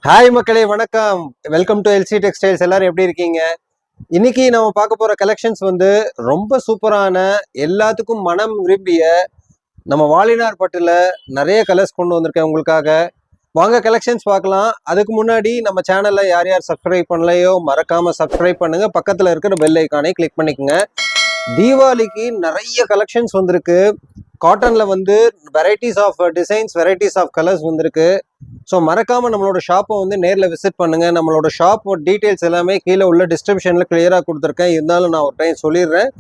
Hi மக்களே, வணக்கம். Welcome to LC textiles. எல்லாரும் எப்படி இருக்கீங்க? இன்னைக்கு நம்ம பார்க்க போற கலெக்ஷன்ஸ் வந்து ரொம்ப சூப்பரான, எல்லாத்துக்கும் மனம் விரும்பிய நம்ம வாலினார் பட்டுல நிறைய கலர்ஸ் கொண்டு வந்திருக்கேன் உங்களுக்காக. வாங்க கலெக்ஷன்ஸ் பார்க்கலாம். அதுக்கு முன்னாடி நம்ம சேனல்ல யார் யார் சப்ஸ்கிரைப் பண்ணலையோ மறக்காம சப்ஸ்கிரைப் பண்ணுங்க. பக்கத்துல இருக்கிற பெல் ஐக்கானை கிளிக் பண்ணிக்கோங்க. தீபாவளிக்கு நிறைய கலெக்ஷன்ஸ் வந்திருக்கு. காட்டன்ல வந்து varieties of designs, varieties of colours வந்திருக்கு. ஸோ மறக்காம நம்மளோட ஷாப்பை வந்து நேரில் விசிட் பண்ணுங்க. நம்மளோட ஷாப் டீட்டெயில்ஸ் எல்லாமே கீழே உள்ள டிஸ்கிரிப்ஷன்ல கிளியராக கொடுத்துருக்கேன். இருந்தாலும் நான் ஒரு டைம் சொல்லிடுறேன்.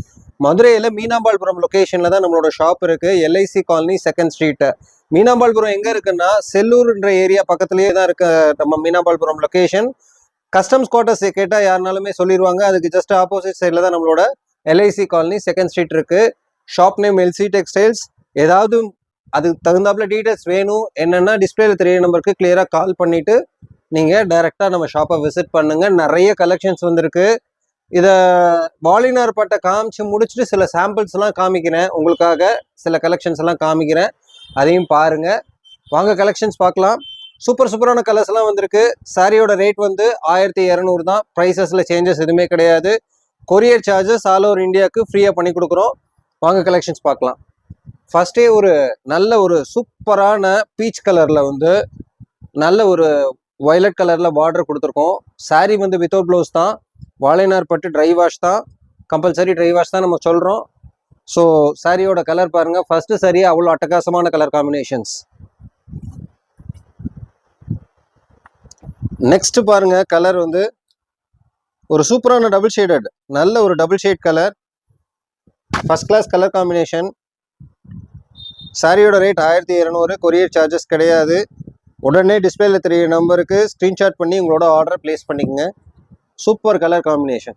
மதுரையில் மீனாம்பாள்புரம் லொக்கேஷன்ல தான் நம்மளோட ஷாப் இருக்கு. LIC colony 2nd street. Meenambalpuram எங்க இருக்குன்னா செல்லூர்ன்ற ஏரியா பக்கத்துலேயே தான் இருக்கு நம்ம மீனாம்பாள்புரம் லொக்கேஷன். கஸ்டம்ஸ் குவார்ட்டர்ஸ் கேட்டால் யாருனாலுமே சொல்லிடுவாங்க. அதுக்கு ஜஸ்ட் ஆப்போசிட் சைடில் தான் நம்மளோட எல்ஐசி காலனி 2nd ஸ்ட்ரீட் இருக்கு. Shop name LC textiles. ஏதாவது அதுக்கு தகுந்தாப்புல டீட்டெயில்ஸ் வேணும் என்னன்னா டிஸ்பிளேல தெரிய நம்பருக்கு கிளியராக கால் பண்ணிட்டு நீங்கள் டைரெக்டாக நம்ம ஷாப்பை விசிட் பண்ணுங்க. நிறைய கலெக்ஷன்ஸ் வந்திருக்கு. இதை வாலினார் பட்டை காமிச்சு முடிச்சுட்டு சில சாம்பிள்ஸ்லாம் காமிக்கிறேன் உங்களுக்காக. சில கலெக்ஷன்ஸ் எல்லாம் காமிக்கிறேன், அதையும் பாருங்க. வாங்க கலெக்ஷன்ஸ் பார்க்கலாம். சூப்பர் சூப்பரான கலர்ஸ் எல்லாம் வந்திருக்கு. சாரியோட ரேட் வந்து 1200 தான். ப்ரைஸஸ்ல சேஞ்சஸ் எதுவுமே கிடையாது. கொரியர் சார்ஜஸ் ஆல் ஓவர் இந்தியாவுக்கு ஃப்ரீயாக பண்ணி கொடுக்குறோம். வாங்க கலெக்ஷன்ஸ் பார்க்கலாம். ஃபர்ஸ்டே ஒரு நல்ல ஒரு சூப்பரான பீச் கலர்ல வந்து நல்ல ஒரு வயலட் கலர்ல பார்டர் கொடுத்துருக்கோம். சாரீ வந்து வித்தவுட் ப்ளவுஸ் தான். வாலினார் பட்டு ட்ரை வாஷ் தான், கம்பல்சரி ட்ரை வாஷ் தான் நம்ம சொல்றோம். ஸோ சாரியோட கலர் பாருங்க. ஃபர்ஸ்ட் சாரி அவ்வளோ அட்டகாசமான கலர் காம்பினேஷன்ஸ். நெக்ஸ்ட் பாருங்க, கலர் வந்து ஒரு சூப்பரான டபுள் ஷேடட், நல்ல ஒரு double shade colour, first class colour combination. சாரியோட ரேட் 1200. கொரியர் சார்ஜஸ் கிடையாது. உடனே டிஸ்பிளேல தெரிய நம்பருக்கு ஸ்க்ரீன்ஷாட் பண்ணி உங்களோட ஆர்டர் பிளேஸ் பண்ணிக்கோங்க. Super colour combination.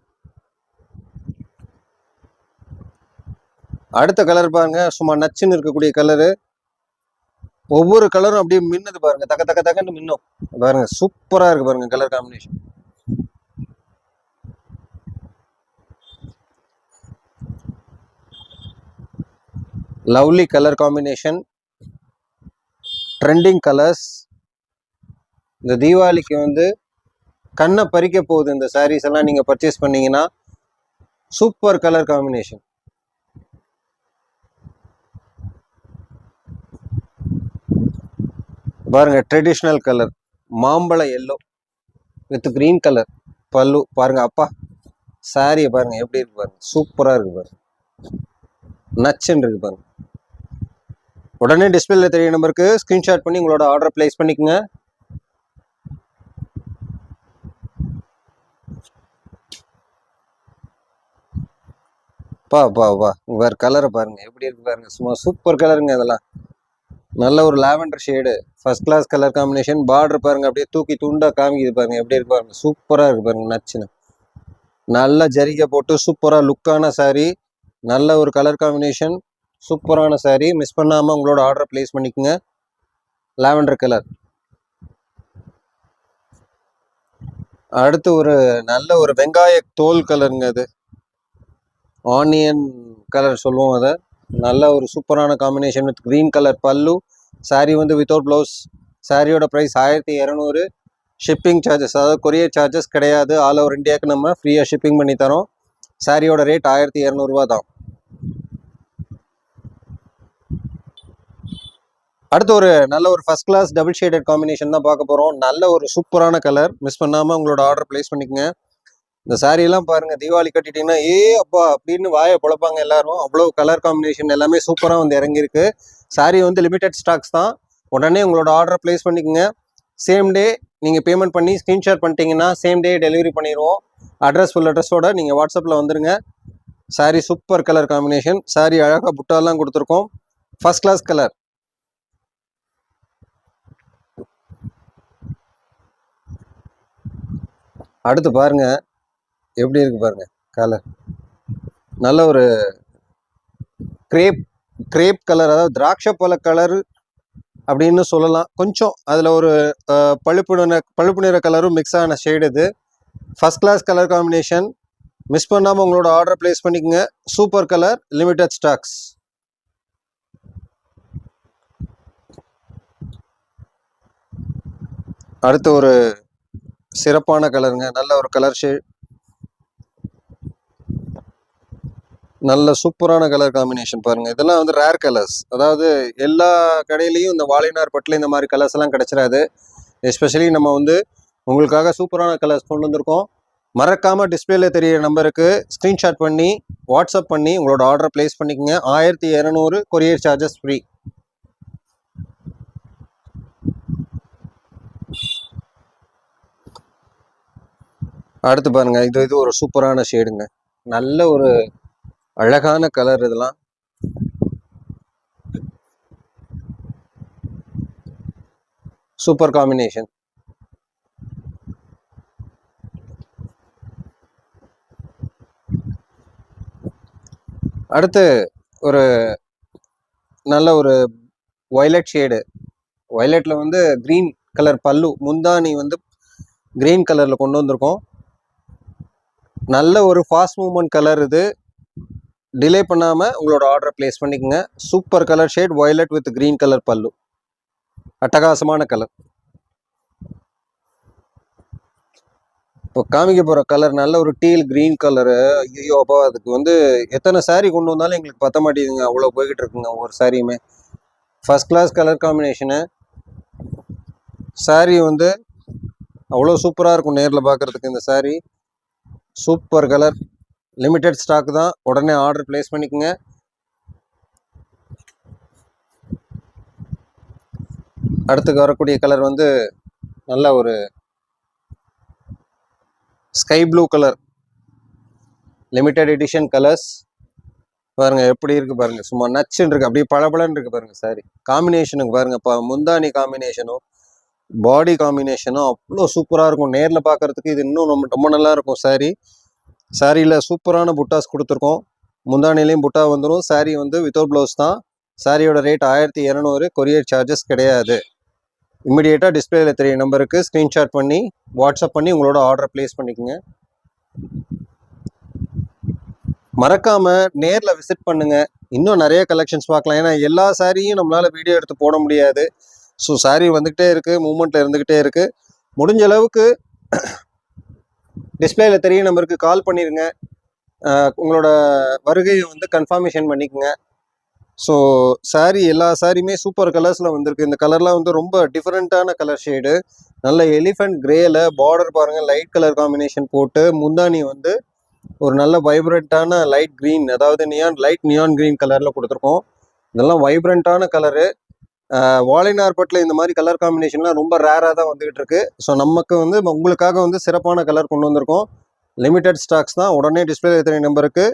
அடுத்த கலர் பாருங்க, சும்மா நச்சுன்னு இருக்கக்கூடிய கலரு. ஒவ்வொரு கலரும் அப்படியே மின்னுது பாருங்க, தக்க தக்க தக்கன்னு மின்னும் பாருங்க. சூப்பரா இருக்கு பாருங்க colour combination. Lovely colour combination, trending colours. இந்த தீபாவளிக்கு வந்து கண்ணை பறிக்க போகுது இந்த சாரீஸ் எல்லாம் நீங்க பர்ச்சேஸ் பண்ணீங்கன்னா. Super colour combination. பாருங்க, ட்ரெடிஷ்னல் கலர் மாம்பழ எல்லோ வித் கிரீன் கலர் பல்லு. பாருங்க அப்பா, சாரியை பாருங்க எப்படி இருக்கு பாருங்க. சூப்பரா இருக்கு பாருங்க, நச்சுன்னு இருக்கு பாருங்க. உடனே டிஸ்பிளேல தெரிய நம்பருக்கு ஸ்கிரீன்ஷாட் பண்ணி உங்களோட ஆர்டர் பிளேஸ் பண்ணிக்கோங்க. பா பா வா, வேற கலரை பாருங்க எப்படி இருக்கு பாருங்க. சும்மா சூப்பர் கலருங்க. இதெல்லாம் நல்ல ஒரு lavender shade, first class colour combination. Border பாருங்க அப்படியே தூக்கி துண்டா காமிக்குது பாருங்க, எப்படி இருக்கு பாருங்க. சூப்பரா இருக்கு பாருங்க, நச்சுன்னு. நல்ல ஜரிகை போட்டு சூப்பரா லுக்கான சாரி, நல்ல ஒரு கலர் காம்பினேஷன், சூப்பரான சாரி. மிஸ் பண்ணாம உங்களோட ஆர்டர் பிளேஸ் பண்ணிக்கோங்க. Lavender colour. அடுத்து ஒரு நல்ல ஒரு வெங்காய தோல் கலருங்க. அது ஆனியன் கலர் சொல்லுவோம் அதை. நல்ல ஒரு சூப்பரான காம்பினேஷன் வித் கிரீன் கலர் பல்லு. சாரி வந்து வித்தவுட் ப்ளவுஸ். சாரியோட ப்ரைஸ் 1200. ஷிப்பிங் சார்ஜஸ், அதாவது கொரியர் சார்ஜஸ் கிடையாது. ஆல் ஓவர் இந்தியாவுக்கு நம்ம ஃப்ரீயாக ஷிப்பிங் பண்ணி தரோம். சாரியோட ரேட் 1200 தான். அடுத்து ஒரு நல்ல ஒரு first class double shaded combination தான் பார்க்க போகிறோம். நல்ல ஒரு சூப்பரான கலர். மிஸ் பண்ணாமல் உங்களோட ஆர்டர் பிளேஸ் பண்ணிக்கோங்க. இந்த சாரியெல்லாம் பாருங்க, தீபாவளி கட்டிட்டீங்கன்னா ஏ அப்பா அப்படின்னு வாயை பொழப்பாங்க எல்லாரும். அவ்வளோ கலர் காம்பினேஷன் எல்லாமே சூப்பராக வந்து இறங்கியிருக்கு. சாரி வந்து லிமிடெட் ஸ்டாக்ஸ் தான். உடனே உங்களோட ஆர்டர் பிளேஸ் பண்ணிக்கோங்க. சேம் டே நீங்கள் பேமெண்ட் பண்ணி ஸ்க்ரீன்ஷாட் பண்ணிட்டீங்கன்னா சேம் டே டெலிவரி பண்ணிடுவோம். அட்ரஸ் ஃபுல் அட்ரஸோட நீங்கள் வாட்ஸ்அப்பில் வந்துடுங்க. Sari super colour combination. Sari அழகாக புட்டாலாம் கொடுத்துருக்கோம். First class colour. அடுத்து பாருங்க எப்படி இருக்கு பாருங்க கலர். நல்ல ஒரு கிரேப் கலர், அதாவது திராட்சை பழ கலர் அப்படின்னு சொல்லலாம். கொஞ்சம் அதில் ஒரு பழுப்பு நிற கலரும் மிக்ஸ் ஆன ஷேடு. இது first class colour combination. Miss பண்ணாமல் உங்களோட ஆர்டர் பிளேஸ் பண்ணிக்கோங்க. Super colour, limited stocks. அடுத்து ஒரு சிறப்பான கலருங்க, நல்ல ஒரு கலர் ஷேட், நல்ல சூப்பரான கலர் காம்பினேஷன் பாருங்க. இதெல்லாம் வந்து ரேர் கலர்ஸ், அதாவது எல்லா கடையிலையும் இந்த வாலினார் பட்டில் இந்த மாதிரி கலர்ஸ் எல்லாம் கிடைச்சிடாது. எஸ்பெஷலி நம்ம வந்து உங்களுக்காக சூப்பரான கலர்ஸ் கொண்டு வந்திருக்கோம். மறக்காம டிஸ்பிளேல தெரிய நம்பருக்கு ஸ்கிரீன்ஷாட் பண்ணி வாட்ஸ்அப் பண்ணி உங்களோட ஆர்டர் பிளேஸ் பண்ணிக்கோங்க. 1200 கொரியர் சார்ஜஸ் ஃப்ரீ. அடுத்து பாருங்க, இது ஒரு சூப்பரான ஷேடுங்க, நல்ல ஒரு அழகான கலர். இதெல்லாம் சூப்பர் காம்பினேஷன். அடுத்து ஒரு நல்ல ஒரு வயலட் ஷேடு, வயலட்ல வந்து கிரீன் கலர் பல்லு, முந்தானி வந்து கிரீன் கலர்ல கொண்டு வந்திருக்கோம். நல்ல ஒரு ஃபாஸ்ட் மூவ்மெண்ட் கலர். இது டிலே பண்ணாம உங்களோட ஆர்டர் பிளேஸ் பண்ணிக்கோங்க. Super colour shade, violet with green colour பல்லு, அட்டகாசமான கலர். இப்போ காமிக்க போகிற கலர் நல்ல ஒரு டீல் கிரீன் கலரு. ஐயோ அப்போ அதுக்கு வந்து எத்தனை சாரீ கொண்டு வந்தாலும் எங்களுக்கு பத்த மாட்டேங்குதுங்க, அவ்வளோ போய்கிட்டு இருக்குங்க ஒவ்வொரு சாரியுமே. First class colour combination. Sari வந்து அவ்வளோ சூப்பராக இருக்கும் நேரில் பார்க்குறதுக்கு. இந்த sari super colour, limited stock தான், உடனே ஆர்டர் பிளேஸ் பண்ணிக்கோங்க. அடுத்துக்கு வரக்கூடிய கலர் வந்து நல்ல ஒரு sky blue colour, limited edition colours. பாருங்க எப்படி இருக்கு பாருங்க, சும்மா நச்சுன்னு இருக்கு, அப்படியே பளபளன்னு இருக்கு பாருங்க சாரி. காம்பினேஷனுக்கு பாருங்க, முந்தானி காம்பினேஷனும் பாடி காம்பினேஷனும் அவ்வளோ சூப்பராக இருக்கும். நேரில் பார்க்கறதுக்கு இது இன்னும் ரொம்ப நல்லா இருக்கும் சாரி. சாரியில் சூப்பரான புட்டாஸ் கொடுத்துருக்கோம், முந்தானிலையும் புட்டா வந்துடும். சாரி வந்து வித்தவுட் ப்ளவுஸ் தான். சாரியோட ரேட் 1200, கொரியர் சார்ஜஸ் கிடையாது. இம்மிடியேட்டாக டிஸ்பிளேல தெரிய நம்பருக்கு ஸ்க்ரீன்ஷாட் பண்ணி வாட்ஸ்அப் பண்ணி உங்களோட ஆர்டர் பிளேஸ் பண்ணிக்கோங்க. மறக்காம நேரில் விசிட் பண்ணுங்க, இன்னும் நிறைய கலெக்ஷன்ஸ் பார்க்கலாம். ஏன்னா எல்லா சாரியும் நம்மளால வீடியோ எடுத்து போட முடியாது. ஸோ சாரி வந்துக்கிட்டே இருக்கு, மூவ்மெண்ட்ல இருந்துக்கிட்டே இருக்கு. முடிஞ்ச அளவுக்கு டிஸ்பிளேல தெரிய நம்பருக்கு கால் பண்ணிடுங்க, உங்களோட வருகையை வந்து கன்ஃபர்மேஷன் பண்ணிக்கோங்க. ஸோ சாரி எல்லா சாரியுமே சூப்பர் கலர்ஸில் வந்திருக்கு. இந்த கலர்லாம் வந்து ரொம்ப டிஃப்ரெண்ட்டான கலர் ஷேடு, நல்ல எலிஃபென்ட் கிரேல பார்டர் பாருங்கள், லைட் கலர் காம்பினேஷன் போட்டு, முந்தானி வந்து ஒரு நல்ல வைப்ரண்ட்டான லைட் க்ரீன், அதாவது லைட் நியான் க்ரீன் கலரில் கொடுத்துருக்கோம். இதெல்லாம் வைப்ரண்ட்டான கலரு. வாலினார் பட்டில் இந்த மாதிரி கலர் காம்பினேஷன்லாம் ரொம்ப ரேராக தான் வந்துகிட்டு இருக்கு. ஸோ நமக்கு வந்து உங்களுக்காக வந்து சிறப்பான கலர் கொண்டு வந்திருக்கோம். லிமிட்டெட் ஸ்டாக்ஸ் தான். உடனே டிஸ்பிளே தெரிய நம்பருக்கு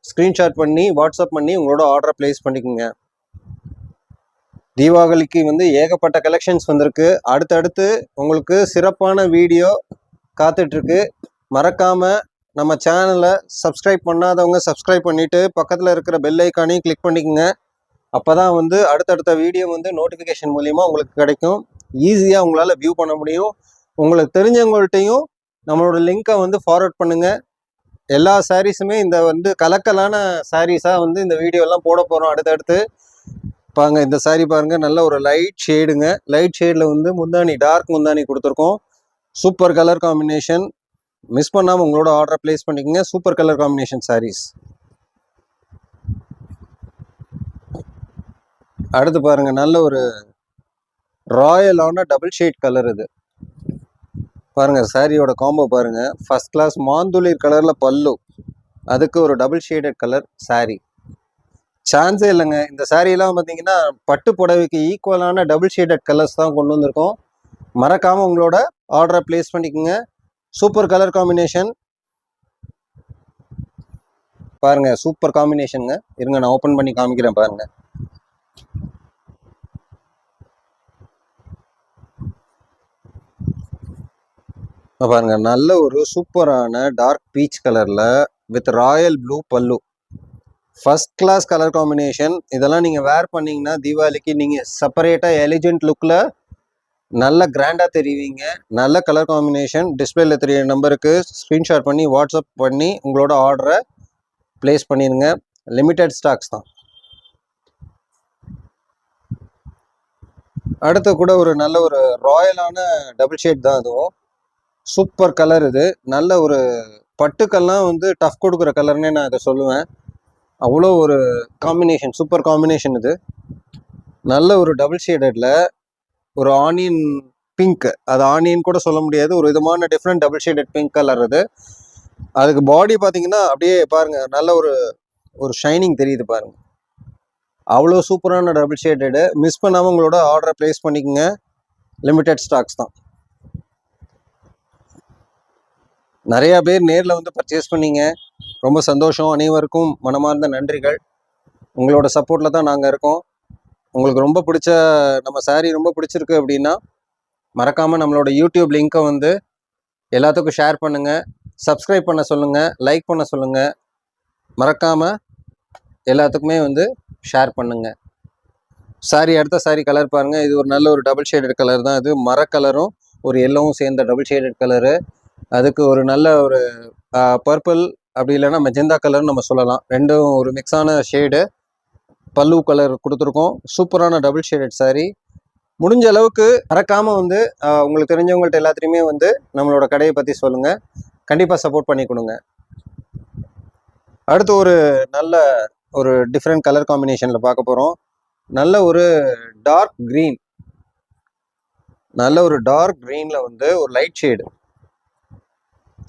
ஸ்க்ரீன்ஷாட் பண்ணி வாட்ஸ்அப் பண்ணி உங்களோட ஆர்டரை பிளேஸ் பண்ணிக்கோங்க. தீபாவளிக்கு வந்து ஏகப்பட்ட கலெக்ஷன்ஸ் வந்திருக்கு. அடுத்தடுத்து உங்களுக்கு சிறப்பான வீடியோ காத்துட்ருக்கு. மறக்காமல் நம்ம சேனலை சப்ஸ்கிரைப் பண்ணாதவங்க சப்ஸ்கிரைப் பண்ணிவிட்டு பக்கத்தில் இருக்கிற பெல் ஐக்கானையும் கிளிக் பண்ணிக்கோங்க. அப்போ தான் வந்து அடுத்தடுத்த வீடியோ வந்து நோட்டிஃபிகேஷன் மூலிமா உங்களுக்கு கிடைக்கும். ஈஸியாக உங்களால் வியூ பண்ண முடியும். உங்களுக்கு தெரிஞ்சவங்கள்ட்டையும் நம்மளோட லிங்க்கை வந்து ஃபார்வர்ட் பண்ணுங்கள். எல்லா சாரீஸுமே இந்த வந்து கலக்கலான சாரீஸாக வந்து இந்த வீடியோலாம் போட போகிறோம் அடுத்தடுத்து. பாருங்க இந்த சாரீ பாருங்க, நல்ல ஒரு லைட் ஷேடுங்க. லைட் ஷேடில் வந்து முந்தானி டார்க் முந்தானி கொடுத்துருக்கோம். Super colour combination. மிஸ் பண்ணாமல் உங்களோட ஆர்டரை பிளேஸ் பண்ணிக்கோங்க. Super colour combination saris. அடுத்து பாருங்க, நல்ல ஒரு ராயலான டபுள் ஷேட் கலர். இது பாருங்க சாரியோட காம்போ பாருங்க, ஃபர்ஸ்ட் கிளாஸ் மாந்துளிர் கலர்ல பல்லு, அதுக்கு ஒரு டபுள் ஷேடட் கலர் சாரி. சான்ஸே இல்லைங்க. இந்த சாரியெல்லாம் பார்த்தீங்கன்னா பட்டு புடவைக்கு ஈக்குவலான டபுள் ஷேடட் கலர்ஸ் தான் கொண்டு வந்திருக்கோம். மறக்காம உங்களோட ஆர்டரை பிளேஸ் பண்ணிக்கோங்க. சூப்பர் கலர் காம்பினேஷன் பாருங்க, சூப்பர் காம்பினேஷனுங்க. இருங்க நான் ஓப்பன் பண்ணி காமிக்கிறேன் பாருங்க. பாருங்க, நல்ல ஒரு சூப்பரான டார்க் பீச் கலர்ல வித் ராயல் ப்ளூ பல்லு, ஃபர்ஸ்ட் கிளாஸ் கலர் காம்பினேஷன். இதெல்லாம் நீங்கள் வேர் பண்ணிங்கன்னா தீபாவளிக்கு நீங்கள் செப்பரேட்டாக எலிஜென்ட் லுக்கில் நல்ல கிராண்டாக தெரிவிங்க. நல்ல கலர் காம்பினேஷன். டிஸ்பிளேல தெரிய நம்பருக்கு ஸ்க்ரீன்ஷாட் பண்ணி வாட்ஸ்அப் பண்ணி உங்களோட ஆர்டரை பிளேஸ் பண்ணிடுங்க. லிமிட்டெட் ஸ்டாக்ஸ் தான். அடுத்து கூட ஒரு நல்ல ஒரு ராயலான டபுள் ஷேட் தான். அதுவும் சூப்பர் கலர். இது நல்ல ஒரு பட்டுக்கெல்லாம் வந்து டஃப் கொடுக்குற கலர்னே நான் இதை சொல்லுவேன். அவ்வளோ ஒரு காம்பினேஷன், சூப்பர் காம்பினேஷன். இது நல்ல ஒரு டபுள் ஷேடட்ல ஒரு ஆனியன் பிங்க், அது ஆனியன் கூட சொல்ல முடியாது, ஒரு விதமான different double shaded pink colour. அது அதுக்கு பாடி பார்த்தீங்கன்னா அப்படியே பாருங்க, நல்ல ஒரு ஷைனிங் தெரியுது பாருங்க. அவ்வளோ சூப்பரான டபுள் ஷேடடு. மிஸ் பண்ணாமல் உங்களோட ஆர்டரை ப்ளேஸ் பண்ணிக்கோங்க. லிமிடெட் ஸ்டாக்ஸ் தான். நிறையா பேர் நேரில் வந்து பர்ச்சேஸ் பண்ணீங்க, ரொம்ப சந்தோஷம். அனைவருக்கும் மனமார்ந்த நன்றிகள். உங்களோட சப்போர்ட்டில் தான் நாங்கள் இருக்கோம். உங்களுக்கு ரொம்ப பிடிச்ச நம்ம சாரீ ரொம்ப பிடிச்சிருக்கு அப்படின்னா மறக்காமல் நம்மளோட யூடியூப் லிங்க்கை வந்து எல்லாத்துக்கும் ஷேர் பண்ணுங்கள், சப்ஸ்கிரைப் பண்ண சொல்லுங்கள், லைக் பண்ண சொல்லுங்கள். மறக்காமல் எல்லாத்துக்குமே வந்து ஷேர் பண்ணுங்கள். சாரி, அடுத்த சாரி கலர் பாருங்கள். இது ஒரு நல்ல ஒரு டபுள் ஷேடட் கலர் தான். இது மர கலரும் ஒரு எல்லோவும் சேர்ந்த டபுள் ஷேடட் கலரு. அதுக்கு ஒரு நல்ல ஒரு பர்பிள் அப்படி இல்லைன்னா மெஜெண்டா கலர்னு நம்ம சொல்லலாம். ரெண்டும் ஒரு மிக்ஸான ஷேடு. பல்லு கலர் கொடுத்துருக்கோம். சூப்பரான டபுள் ஷேடட் சாரி. முடிஞ்ச அளவுக்கு மறக்காமல் வந்து உங்களுக்கு தெரிஞ்சவங்கள்ட்ட எல்லாத்துலேயுமே வந்து நம்மளோட கடையை பற்றி சொல்லுங்கள். கண்டிப்பாக சப்போர்ட் பண்ணி கொடுங்க. அடுத்து ஒரு நல்ல ஒரு டிஃப்ரெண்ட் கலர் காம்பினேஷனில் பார்க்க போகிறோம். நல்ல ஒரு டார்க் க்ரீன், நல்ல ஒரு டார்க் க்ரீனில் வந்து ஒரு லைட் ஷேடு.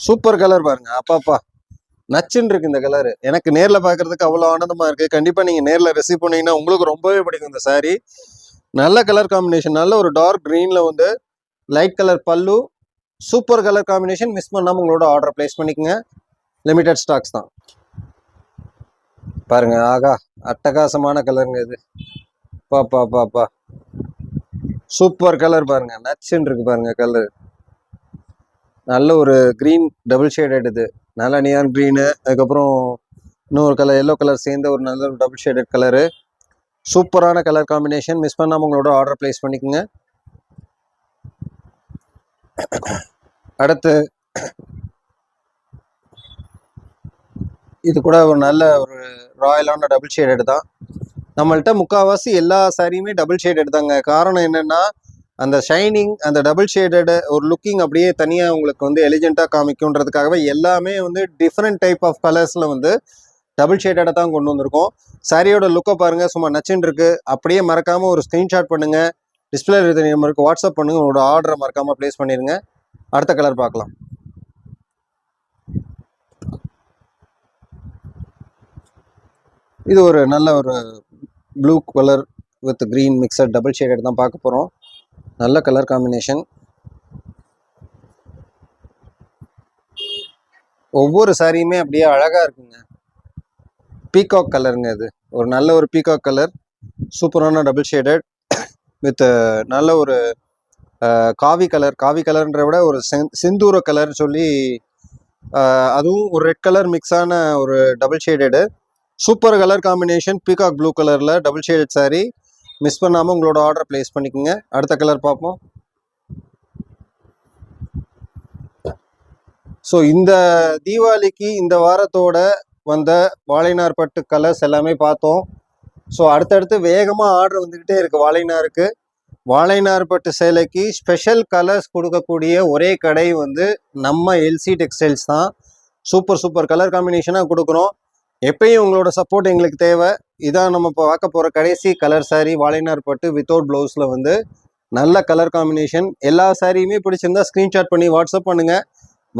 சூப்பர் கலர் பாருங்க. அப்பாப்பா நச்சுன்னு இருக்கு இந்த கலரு. எனக்கு நேரில் பார்க்கறதுக்கு அவ்வளோ ஆனந்தமாக இருக்குது. கண்டிப்பாக நீங்கள் நேரில் ரிசீவ் பண்ணீங்கன்னா உங்களுக்கு ரொம்பவே பிடிக்கும் இந்த சாரீ. நல்ல கலர் காம்பினேஷன். நல்ல ஒரு டார்க் க்ரீனில் வந்து லைட் கலர் பல்லு. Super colour combination. மிஸ் பண்ணாமல் உங்களோட ஆர்டர் ப்ளேஸ் பண்ணிக்கோங்க. லிமிடெட் ஸ்டாக்ஸ் தான். பாருங்க, ஆகா அட்டகாசமான கலருங்க இது. பாப்பா பாப்பா சூப்பர் கலர் பாருங்க. நச்சுன்னு இருக்கு பாருங்க கலர். நல்ல ஒரு க்ரீன் டபுள் ஷேடட். இது நல்ல நியான் க்ரீனு, அதுக்கப்புறம் இன்னொரு கலர் எல்லோ கலர் சேர்ந்த ஒரு நல்ல ஒரு டபுள் ஷேடட் கலரு. சூப்பரான கலர் காம்பினேஷன். மிஸ் பண்ணாமல் உங்களோட ஆர்டர் ப்ளேஸ் பண்ணிக்கோங்க. அடுத்து இது கூட ஒரு நல்ல ஒரு ராயலான டபுள் ஷேடட் தான். நம்மள்கிட்ட முக்கால்வாசி எல்லா சாரியுமே டபுள் ஷேடட் தாங்க. காரணம் என்னென்னா அந்த ஷைனிங், அந்த டபுள் ஷேடட் ஒரு லுக்கிங் அப்படியே தனியாக உங்களுக்கு வந்து எலிஜென்ட்டாக காமிக்கும்ன்றதுக்காகவே எல்லாமே வந்து டிஃப்ரெண்ட் டைப் ஆஃப் கலர்ஸில் வந்து டபுள் ஷேடடை தான் கொண்டு வந்திருக்கோம். சாரியோட லுக்கை பாருங்கள், சும்மா நச்சுன்னு இருக்கு. அப்படியே மறக்காமல் ஒரு ஸ்க்ரீன்ஷாட் பண்ணுங்கள், டிஸ்பிளே இருக்கிற நம்பருக்கு வாட்ஸ்அப் பண்ணுங்கள், உங்களோட ஆர்டரை மறக்காமல் ப்ளேஸ் பண்ணிடுங்க. அடுத்த கலர் பார்க்கலாம். இது ஒரு நல்ல ஒரு blue colour with green mixed double shaded தான் பார்க்க போகிறோம். நல்ல கலர் காம்பினேஷன். ஒவ்வொரு சாரியுமே அப்படியே அழகாக இருக்குங்க. பீகாக் கலருங்க. இது ஒரு நல்ல ஒரு பீகாக் கலர். சூப்பரான டபுள் ஷேடட் வித் நல்ல ஒரு காவி கலர். காவி கலர்ன்ற விட ஒரு சிந்தூர கலர் சொல்லி, அதுவும் ஒரு ரெட் கலர் மிக்ஸான ஒரு double shaded. Super colour combination. Peacock blue கலரில் டபுள் ஷேடட் சாரி. மிஸ் பண்ணாமல் உங்களோட ஆர்டர் ப்ளேஸ் பண்ணிக்கோங்க. அடுத்த கலர் பார்ப்போம். ஸோ இந்த தீபாவளிக்கு இந்த வாரத்தோட வந்த வாழைநார் பட்டு கலர்ஸ் எல்லாமே பார்த்தோம். ஸோ அடுத்தடுத்து வேகமாக ஆர்டர் வந்துக்கிட்டே இருக்குது வாழைநாருக்கு. வாழைநார் பட்டு சேலைக்கு ஸ்பெஷல் கலர்ஸ் கொடுக்கக்கூடிய ஒரே கடை வந்து நம்ம எல்சி டெக்ஸ்டைல்ஸ் தான். சூப்பர் சூப்பர் கலர் காம்பினேஷனாக கொடுக்குறோம். எப்பயும் உங்களோட சப்போர்ட் எங்களுக்கு தேவை. இதான் நம்ம இப்போ பார்க்க போகிற கடைசி கலர் சாரீ, வாழைநார் பட்டு வித்தவுட் ப்ளவுஸில் வந்து நல்ல கலர் காம்பினேஷன். எல்லா சாரியுமே பிடிச்சிருந்தா ஸ்க்ரீன்ஷாட் பண்ணி வாட்ஸ்அப் பண்ணுங்கள்.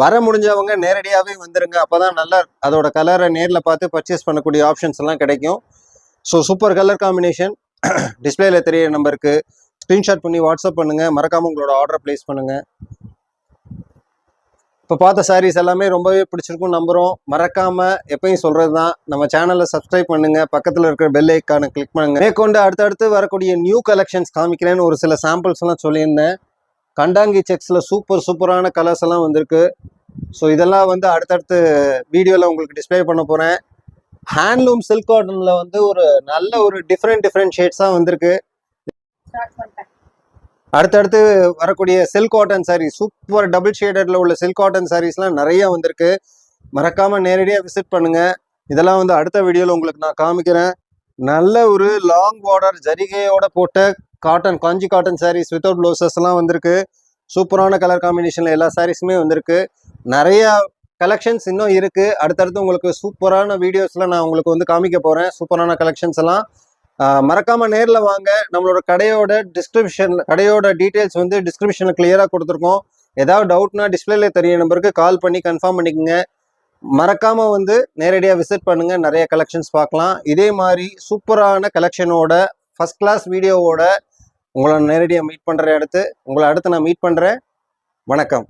வர முடிஞ்சவங்க நேரடியாகவே வந்துடுங்க. அப்போ தான் நல்லா அதோட கலரை நேரில் பார்த்து பர்ச்சேஸ் பண்ணக்கூடிய ஆப்ஷன்ஸ் எல்லாம் கிடைக்கும். So super colour combination. டிஸ்பிளேல தெரிய நம்பருக்கு ஸ்க்ரீன்ஷாட் பண்ணி வாட்ஸ்அப் பண்ணுங்கள். மறக்காமல் உங்களோட ஆர்டரை ப்ளேஸ் பண்ணுங்கள். இப்போ பார்த்த சாரீஸ் எல்லாமே ரொம்பவே பிடிச்சிருக்கும் நம்புகிறோம். மறக்காமல் எப்பயும் சொல்கிறது தான், நம்ம சேனலை சப்ஸ்கிரைப் பண்ணுங்கள், பக்கத்தில் இருக்கிற பெல் ஐக்கானை கிளிக் பண்ணுங்கள். மேற்கொண்டு அடுத்தடுத்து வரக்கூடிய நியூ கலெக்ஷன்ஸ் காமிக்கிறேன்னு ஒரு சில சாம்பிள்ஸ் எல்லாம் சொல்லியிருந்தேன். கண்டாங்கி செக்ஸில் சூப்பரான கலர்ஸ் எல்லாம் வந்திருக்கு. ஸோ இதெல்லாம் வந்து அடுத்தடுத்து வீடியோவில் உங்களுக்கு டிஸ்பிளே பண்ண போகிறேன். ஹேண்ட்லூம் சில்க் காட்டனில் வந்து ஒரு நல்ல ஒரு டிஃப்ரெண்ட் ஷேட்ஸாக வந்திருக்கு. அடுத்தடுத்து வரக்கூடிய silk cotton sari, super double ஷேடட்ல உள்ள சில்க் காட்டன் சாரீஸ்லாம் நிறைய வந்திருக்கு. மறக்காமல் நேரடியாக விசிட் பண்ணுங்கள். இதெல்லாம் வந்து அடுத்த வீடியோவில் உங்களுக்கு நான் காமிக்கிறேன். நல்ல ஒரு லாங் பார்டர் ஜரிகையோட போட்ட காட்டன் காஞ்சி காட்டன் சாரீஸ் வித்தவுட் ப்ளவுசஸ்லாம் வந்திருக்கு. சூப்பரான கலர் காம்பினேஷனில் எல்லா சாரீஸுமே வந்திருக்கு. நிறையா கலெக்ஷன்ஸ் இன்னும் இருக்குது. அடுத்தடுத்து உங்களுக்கு சூப்பரான வீடியோஸில் நான் உங்களுக்கு வந்து காமிக்க போகிறேன். சூப்பரான கலெக்ஷன்ஸ் எல்லாம் மறக்காமல் நேரில் வாங்க. நம்மளோட கடையோட டீட்டெயில்ஸ் வந்து டிஸ்கிரிப்ஷனில் கிளியராக கொடுத்துருக்கோம். ஏதாவது டவுட்னா டிஸ்பிளேல தெரிய நம்பருக்கு கால் பண்ணி கன்ஃபார்ம் பண்ணிக்கோங்க. மறக்காமல் வந்து நேரடியாக விசிட் பண்ணுங்கள். நிறைய கலெக்ஷன்ஸ் பார்க்கலாம். இதே மாதிரி சூப்பரான கலெக்ஷனோட ஃபஸ்ட் கிளாஸ் வீடியோவோட உங்களை நேரடியாக மீட் பண்ணுற உங்களை அடுத்து நான் மீட் பண்ணுறேன். வணக்கம்.